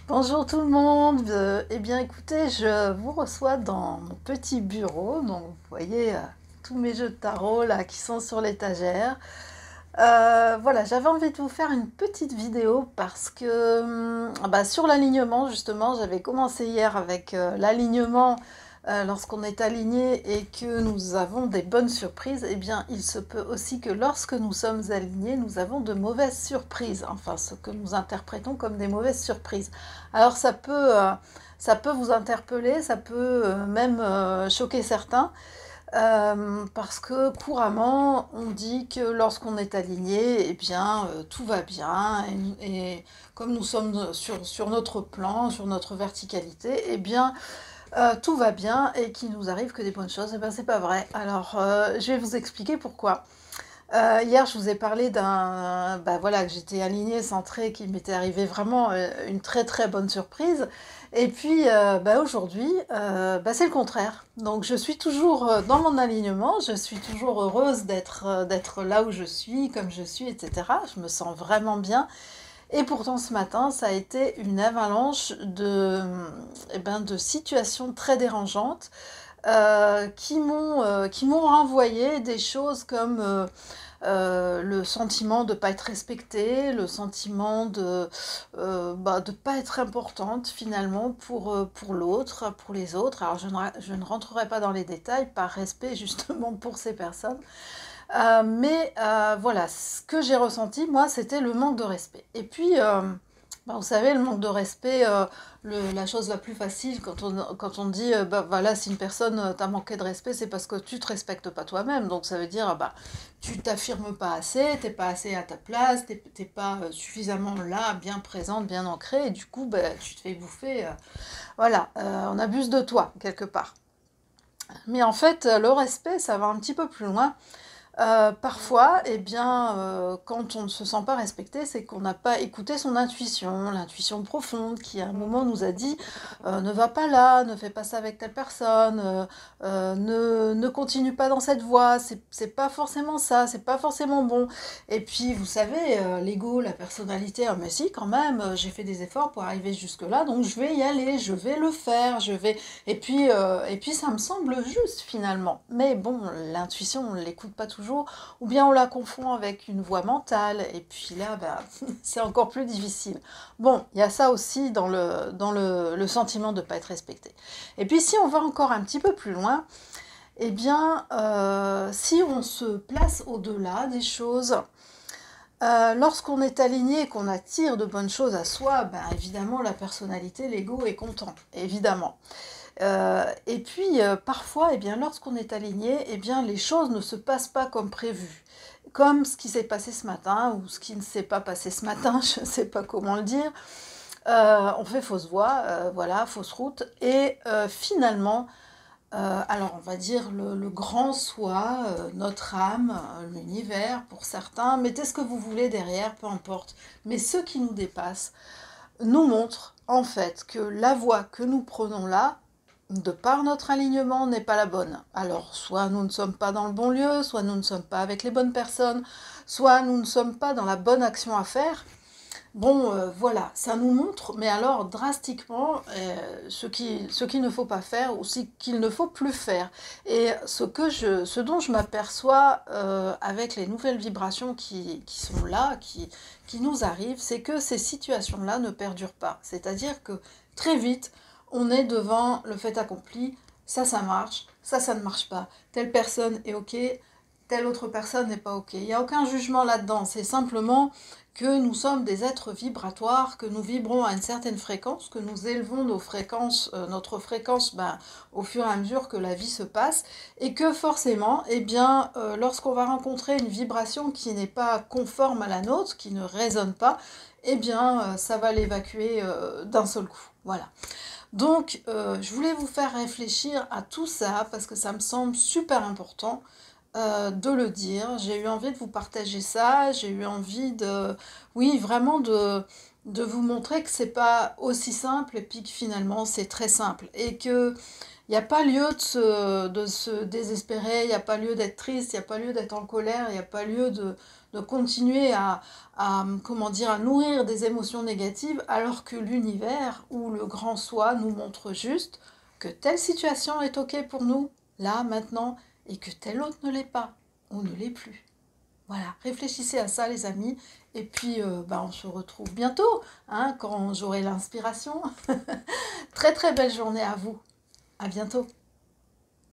Bonjour tout le monde. Eh bien écoutez, je vous reçois dans mon petit bureau. Donc vous voyez tous mes jeux de tarot là qui sont sur l'étagère. Voilà, j'avais envie de vous faire une petite vidéo parce que sur l'alignement justement, j'avais commencé hier avec l'alignement. Lorsqu'on est aligné et que nous avons des bonnes surprises, eh bien il se peut aussi que lorsque nous sommes alignés, nous avons de mauvaises surprises, enfin ce que nous interprétons comme des mauvaises surprises. Alors ça peut vous interpeller, ça peut même choquer certains, parce que couramment on dit que lorsqu'on est aligné, eh bien tout va bien, et comme nous sommes sur notre plan, sur notre verticalité, eh bien tout va bien et qu'il nous arrive que des bonnes choses. Et ben c'est pas vrai. Alors je vais vous expliquer pourquoi. Hier, je vous ai parlé voilà, que j'étais alignée, centrée, qu'il m'était arrivé vraiment une très très bonne surprise. Et puis aujourd'hui, c'est le contraire. Donc je suis toujours dans mon alignement, je suis toujours heureuse d'être là où je suis, comme je suis, etc. Je me sens vraiment bien. Et pourtant ce matin, ça a été une avalanche de situations très dérangeantes, qui m'ont renvoyé des choses comme le sentiment de ne pas être respectée, le sentiment de ne pas être importante finalement pour l'autre, pour les autres. Alors je ne rentrerai pas dans les détails par respect justement pour ces personnes. Voilà, ce que j'ai ressenti, moi, c'était le manque de respect. Et puis, vous savez, le manque de respect, la chose la plus facile quand on dit, voilà, si une personne t'a manqué de respect, c'est parce que tu te respectes pas toi-même. Donc ça veut dire, tu t'affirmes pas assez, t'es pas assez à ta place, t'es pas suffisamment là, bien présente, bien ancrée, et du coup, tu te fais bouffer. Voilà, on abuse de toi, quelque part. Mais en fait, le respect, ça va un petit peu plus loin. Parfois, eh bien, quand on ne se sent pas respecté, c'est qu'on n'a pas écouté son intuition, l'intuition profonde qui à un moment nous a dit ne va pas là, ne fais pas ça avec telle personne, ne continue pas dans cette voie, c'est pas forcément ça, c'est pas forcément bon. Et puis, vous savez, l'ego, la personnalité, mais si, quand même, j'ai fait des efforts pour arriver jusque-là, donc je vais y aller, je vais le faire, je vais. Et puis ça me semble juste finalement. Mais bon, l'intuition, on ne l'écoute pas toujours, ou bien on la confond avec une voix mentale, et puis là, c'est encore plus difficile. Bon, il y a ça aussi dans le sentiment de ne pas être respecté. Et puis si on va encore un petit peu plus loin, eh bien, si on se place au-delà des choses, lorsqu'on est aligné et qu'on attire de bonnes choses à soi, évidemment, la personnalité, l'ego est content, évidemment. Et puis parfois, eh bien, lorsqu'on est aligné, eh bien, les choses ne se passent pas comme prévu. Comme ce qui s'est passé ce matin, ou ce qui ne s'est pas passé ce matin, je ne sais pas comment le dire. On fait fausse voie, voilà, fausse route. Et finalement, alors on va dire le grand soi, notre âme, l'univers pour certains, mettez ce que vous voulez derrière, peu importe. Mais ce qui nous dépasse nous montre en fait que la voie que nous prenons là, de par notre alignement, n'est pas la bonne. Alors, soit nous ne sommes pas dans le bon lieu, soit nous ne sommes pas avec les bonnes personnes, soit nous ne sommes pas dans la bonne action à faire. Bon, voilà, ça nous montre, mais alors drastiquement, ce qu'il ne faut pas faire ou ce qu'il ne faut plus faire. Et ce dont je m'aperçois avec les nouvelles vibrations qui sont là, qui nous arrivent, c'est que ces situations-là ne perdurent pas. C'est-à-dire que très vite, on est devant le fait accompli, ça marche, ça ne marche pas. Telle personne est ok, telle autre personne n'est pas ok. Il n'y a aucun jugement là-dedans, c'est simplement que nous sommes des êtres vibratoires, que nous vibrons à une certaine fréquence, que nous élevons nos fréquences, notre fréquence au fur et à mesure que la vie se passe, et que forcément, eh bien, lorsqu'on va rencontrer une vibration qui n'est pas conforme à la nôtre, qui ne résonne pas, eh bien, ça va l'évacuer d'un seul coup. Voilà. Donc, je voulais vous faire réfléchir à tout ça, parce que ça me semble super important de le dire. J'ai eu envie de vous partager ça, j'ai eu envie oui, vraiment de vous montrer que c'est pas aussi simple et puis que finalement c'est très simple et que il n'y a pas lieu de se désespérer, il n'y a pas lieu d'être triste, il n'y a pas lieu d'être en colère, il n'y a pas lieu de de continuer comment dire, à nourrir des émotions négatives alors que l'univers ou le grand soi nous montre juste que telle situation est ok pour nous, là, maintenant, et que telle autre ne l'est pas, ou ne l'est plus. Voilà, réfléchissez à ça les amis, et puis on se retrouve bientôt, hein, quand j'aurai l'inspiration. Très très belle journée à vous, à bientôt.